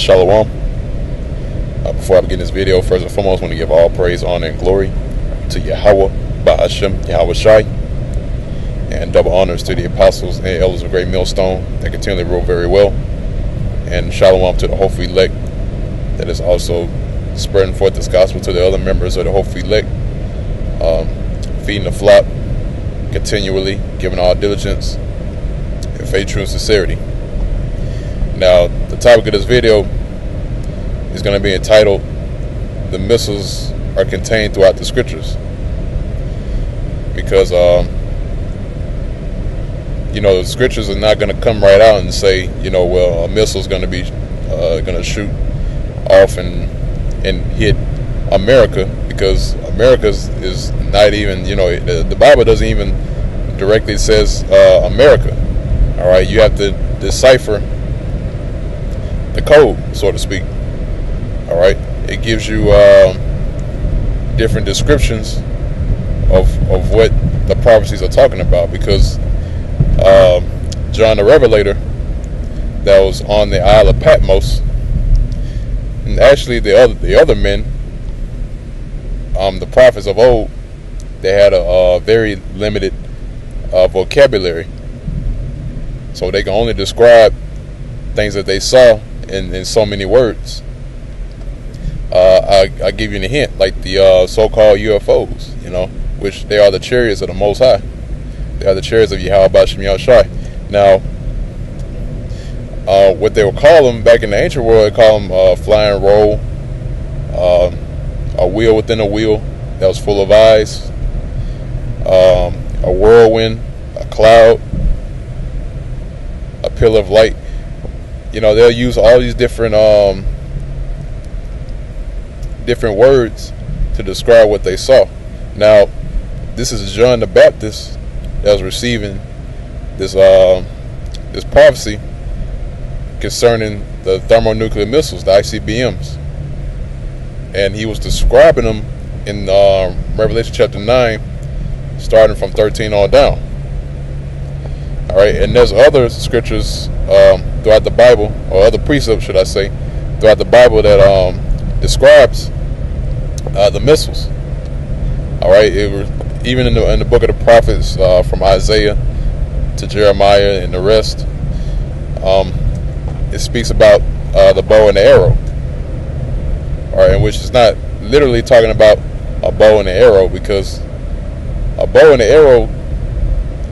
Shalom. Before I begin this video, first and foremost, I want to give all praise, honor, and glory to Yahweh, Ba'ashem, Yahweh Shai, and double honors to the apostles and elders of Great Millstone that continually rule very well. And Shalom to the hopeful elect that is also spreading forth this gospel to the other members of the hopeful elect, feeding the flock continually, giving all diligence and faith, true, and sincerity. Now, the topic of this video is going to be entitled, "The Missiles Are Contained Throughout the Scriptures." Because, the scriptures are not going to come right out and say, well, a missile is going to be going to shoot off and hit America, because America is not even, the Bible doesn't even directly says America. All right, you have to decipher the code, so to speak. All right, it gives you different descriptions of what the prophecies are talking about, because John the Revelator, that was on the Isle of Patmos, and actually the other men, the prophets of old, they had a very limited vocabulary, so they can only describe things that they saw in so many words. I'll give you a hint, like the so-called UFOs, which they are the chariots of the Most High. They are the chariots of Yahweh Ba'ashem Yahweh Shai. Now, what they would call them back in the ancient world, they call them flying roll, a wheel within a wheel that was full of eyes, a whirlwind, a cloud, a pillar of light. They'll use all these different words to describe what they saw. Now, this is John the Baptist that was receiving this prophecy concerning the thermonuclear missiles, the ICBMs, and he was describing them in Revelation chapter 9, starting from 13 on down. All right, and there's other scriptures throughout the Bible, or other precepts, should I say, throughout the Bible that describes the missiles. All right, even in the book of the prophets, from Isaiah to Jeremiah and the rest, it speaks about the bow and the arrow. All right, which is not literally talking about a bow and an arrow, because a bow and an arrow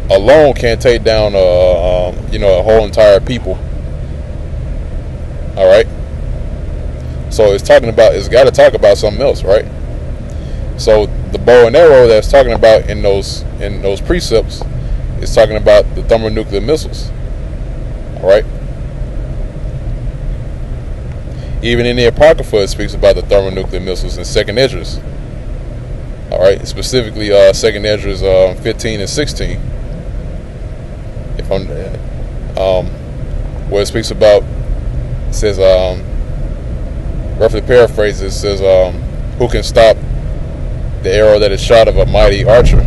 alone can't take down a whole entire people. All right, so it's got to talk about something else, right? So the bow and arrow that's talking about in those precepts is talking about the thermonuclear missiles. All right, even in the Apocrypha it speaks about the thermonuclear missiles in 2nd Esdras. All right, specifically 2nd Esdras 15 and 16. If I'm where it speaks about, it says, roughly paraphrased, it says, who can stop the arrow that is shot of a mighty archer?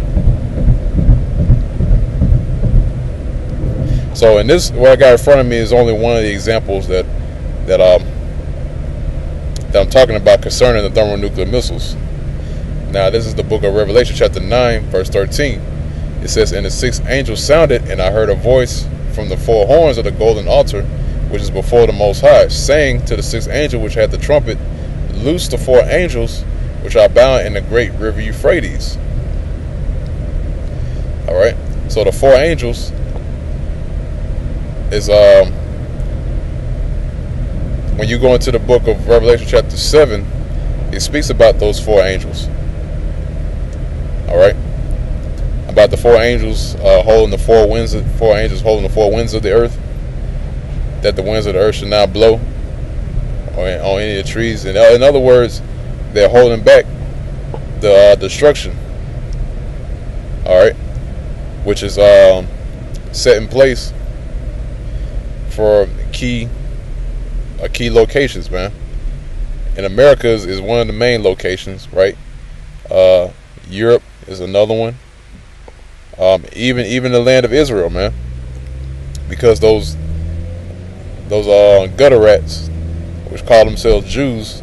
So in this, what I got in front of me is only one of the examples that I'm talking about concerning the thermonuclear missiles. Now, this is the book of Revelation chapter 9, verse 13. It says, "And the sixth angel sounded, and I heard a voice from the four horns of the golden altar, which is before the Most High, saying to the sixth angel which had the trumpet, Loose the four angels which are bound in the great river Euphrates." All right, so the four angels is when you go into the book of Revelation chapter 7, it speaks about those four angels. All right, about the four angels holding the four winds, four angels holding the four winds of the earth, that the winds of the earth should not blow on any of the trees. And in other words, they're holding back the destruction. All right, which is set in place for key locations, man. And America is one of the main locations, right? Europe is another one. Even the land of Israel, man, because those gutter rats, which call themselves Jews,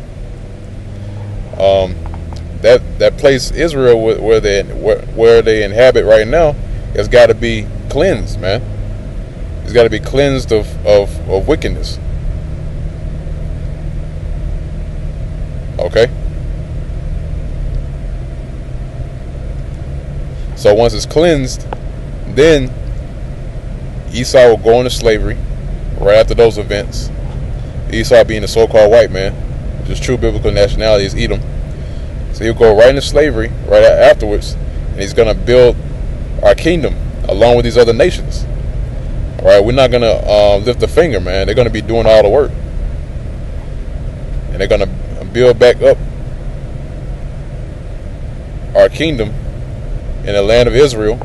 that place Israel where they inhabit right now has got to be cleansed, man. It's got to be cleansed of wickedness. Okay. So once it's cleansed, then Esau will go into slavery right after those events. Esau being the so-called white man, which is true biblical nationality, is Edom. So he'll go right into slavery right afterwards, and he's going to build our kingdom along with these other nations. All right, we're not going to lift a finger, man. They're going to be doing all the work, and they're going to build back up our kingdom in the land of Israel,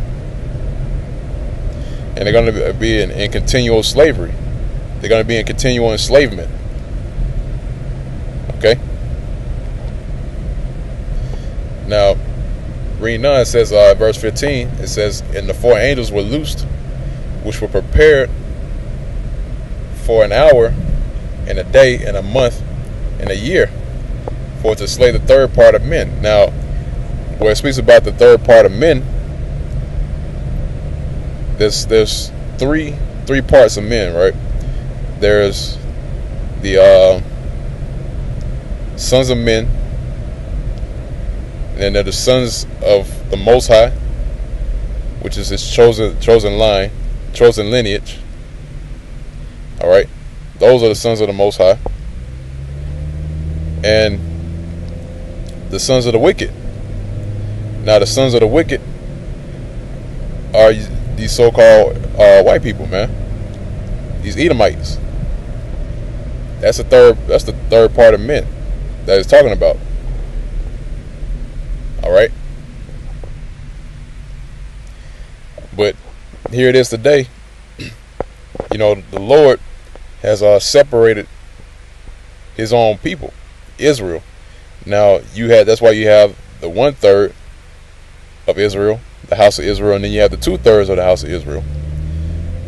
and they're going to be in continual slavery. They're going to be in continual enslavement. Okay. Now, reading on, it says, verse 15, it says, and the 4 angels were loosed, which were prepared for an hour, and a day, and a month, and a year, for to slay the third part of men. Now, where it speaks about the third part of men, there's three parts of men, right? There's the sons of men, and then there are the sons of the Most High, which is his chosen line, chosen lineage. All right, those are the sons of the Most High, and the sons of the wicked. Now, the sons of the wicked are these so-called white people, man. These Edomites. That's the third part of men that it's talking about. All right. But here it is today. You know, the Lord has separated his own people, Israel. Now that's why you have the 1/3 of Israel, the house of Israel, and then you have the 2/3 of the house of Israel.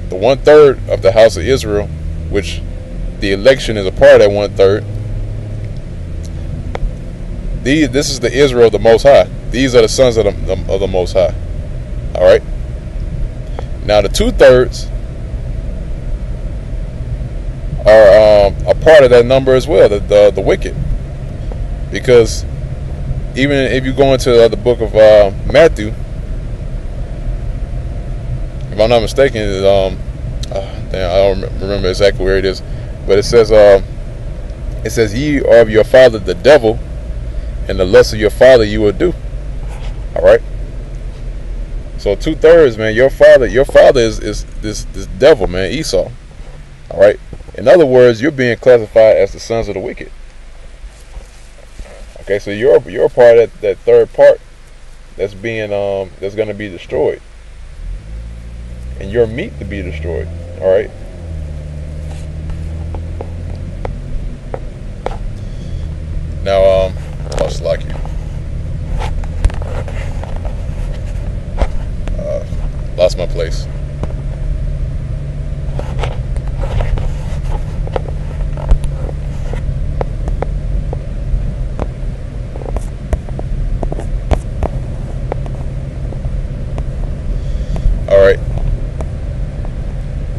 The 1/3 of the house of Israel, which the election is a part of that 1/3. This is the Israel of the Most High. These are the sons of the Most High. All right. Now the 2/3 are a part of that number as well, the wicked, because even if you go into the book of Matthew, if I'm not mistaken, I don't remember exactly where it is, but it says ye are of your father the devil, and the lust of your father you will do. All right. So 2/3, man. Your father is this devil, man, Esau. All right. In other words, you're being classified as the sons of the wicked. Okay, so you're a part of that third part that's being that's going to be destroyed, and your meat to be destroyed. All right. Now, lost like you. Lost my place. Alright.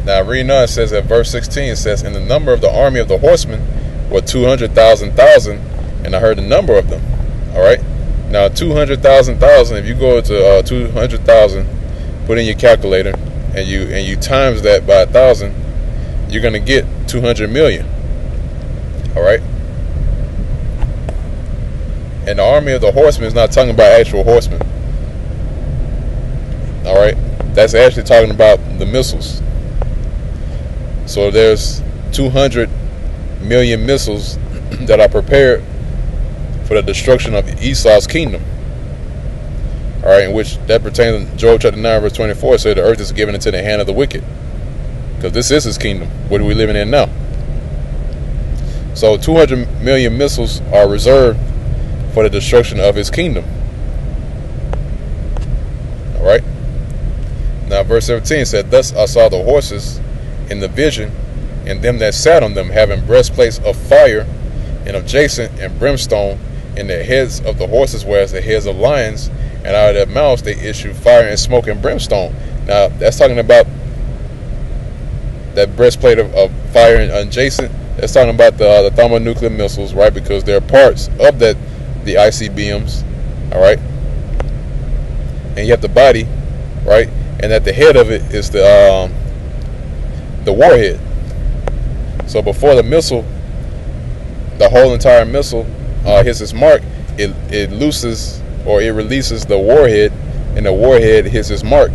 Now reading on, it says at verse 16, it says, and the number of the army of the horsemen were 200,000, and I heard the number of them. Alright. Now 200,000, if you go to 200,000, put in your calculator, and you times that by 1,000, you're gonna get 200 million. Alright. And the army of the horsemen is not talking about actual horsemen. Alright. That's actually talking about the missiles. So there's 200 million missiles that are prepared for the destruction of Esau's kingdom. Alright, in which that pertains to Job chapter 9 verse 24. It said the earth is given into the hand of the wicked, because this is his kingdom. What are we living in now? So 200 million missiles are reserved for the destruction of his kingdom. Alright. Now verse 17 said, thus I saw the horses in the vision, and them that sat on them, having breastplates of fire and of jacinth and brimstone, and the heads of the horses were as the heads of lions, and out of their mouths they issue fire and smoke and brimstone. Now that's talking about that breastplate of fire and jacinth. That's talking about the thermonuclear missiles, right? Because they're parts of the ICBMs, all right. And you have the body, right? And at the head of it is the warhead. So before the missile, the whole entire missile hits its mark, it looses or it releases the warhead, and the warhead hits its mark.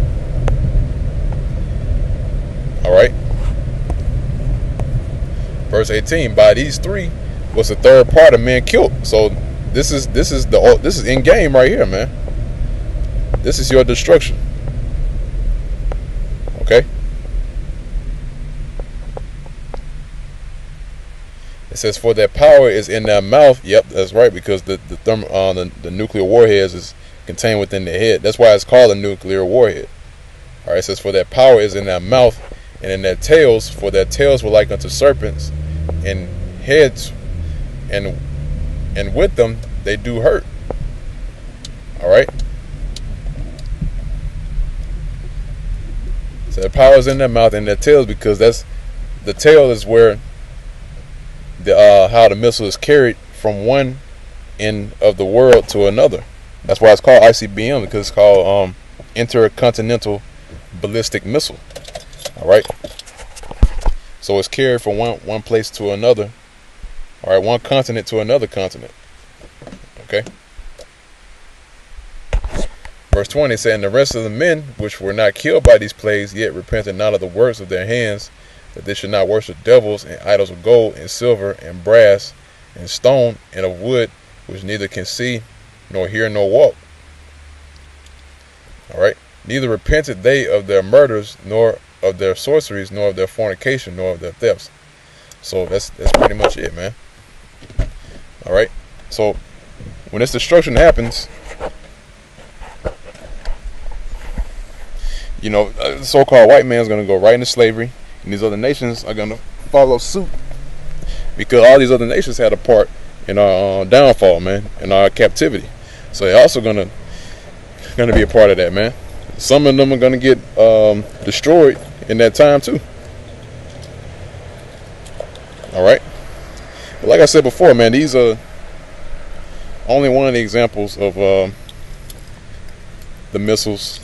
All right. Verse 18. By these three was the third part of men killed. So this is in game right here, man. This is your destruction. Okay. It says, for their power is in their mouth. Yep, that's right, because the nuclear warheads is contained within their head. That's why it's called a nuclear warhead. All right, it says, for their power is in their mouth, and in their tails, for their tails were like unto serpents, and heads, and with them they do hurt. All right. So the power is in their mouth and their tails, because that's the tail is where how the missile is carried from one end of the world to another. That's why it's called ICBM, because it's called intercontinental ballistic missile. All right. So it's carried from one place to another. All right, one continent to another continent. Okay. Verse 20 said, and the rest of the men which were not killed by these plagues, yet repented not of the works of their hands, that they should not worship devils and idols of gold and silver and brass and stone and of wood, which neither can see nor hear nor walk. All right. Neither repented they of their murders, nor of their sorceries, nor of their fornication, nor of their thefts. So that's pretty much it, man. All right. So when this destruction happens, you know, the so-called white man's going to go right into slavery, and these other nations are going to follow suit, because all these other nations had a part in our downfall, man, in our captivity. So they're also going to be a part of that, man. Some of them are going to get destroyed in that time too. All right. But like I said before, man, these are only one of the examples of the missiles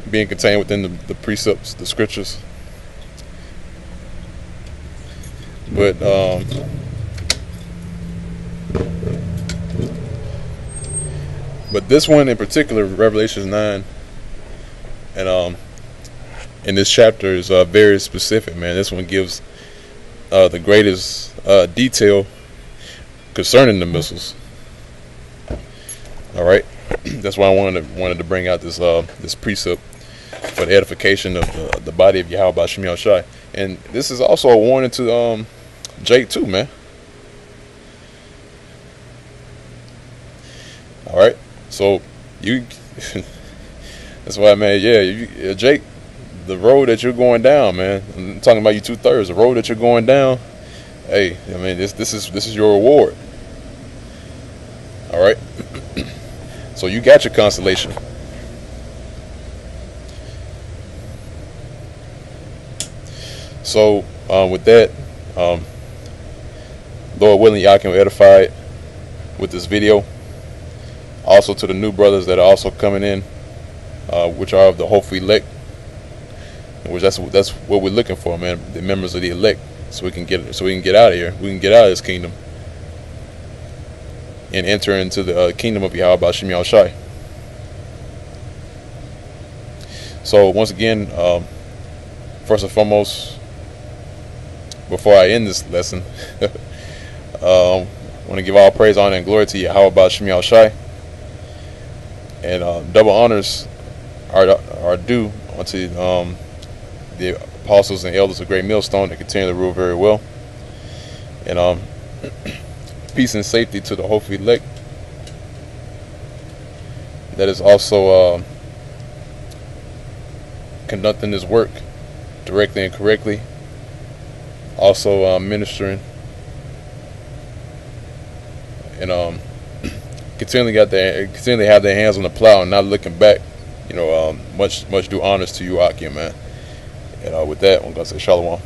being contained within the precepts, the scriptures. But this one in particular, Revelation 9, and in this chapter is very specific, man. This one gives the greatest detail concerning the missiles. All right, that's why I wanted to bring out this this precept for the edification of the body of Yahweh by Shem Yahushai. And this is also a warning to Jake too, man. All right, so you that's why, man. Yeah, Jake, the road that you're going down, man. I'm talking about you 2/3. The road that you're going down. Hey, I mean, this is your reward. All right. So you got your consolation. So with that, Lord willing, y'all can edify it with this video. Also to the new brothers that are also coming in, which are of the hopeful elect, which that's what we're looking for, man. The members of the elect, so we can get out of here. We can get out of this kingdom and enter into the kingdom of Yahweh by Shem Yahushai. So once again, first and foremost, before I end this lesson, I want to give all praise, honor, and glory to Yahweh by Shem Yahushai. And double honors are due unto the apostles and elders of Great Millstone that continue to rule very well. And peace and safety to the hopeful elect that is also conducting this work directly and correctly. Also ministering and continually have their hands on the plow and not looking back. Much due honors to you, Akim, man. And with that, I'm gonna say shalom.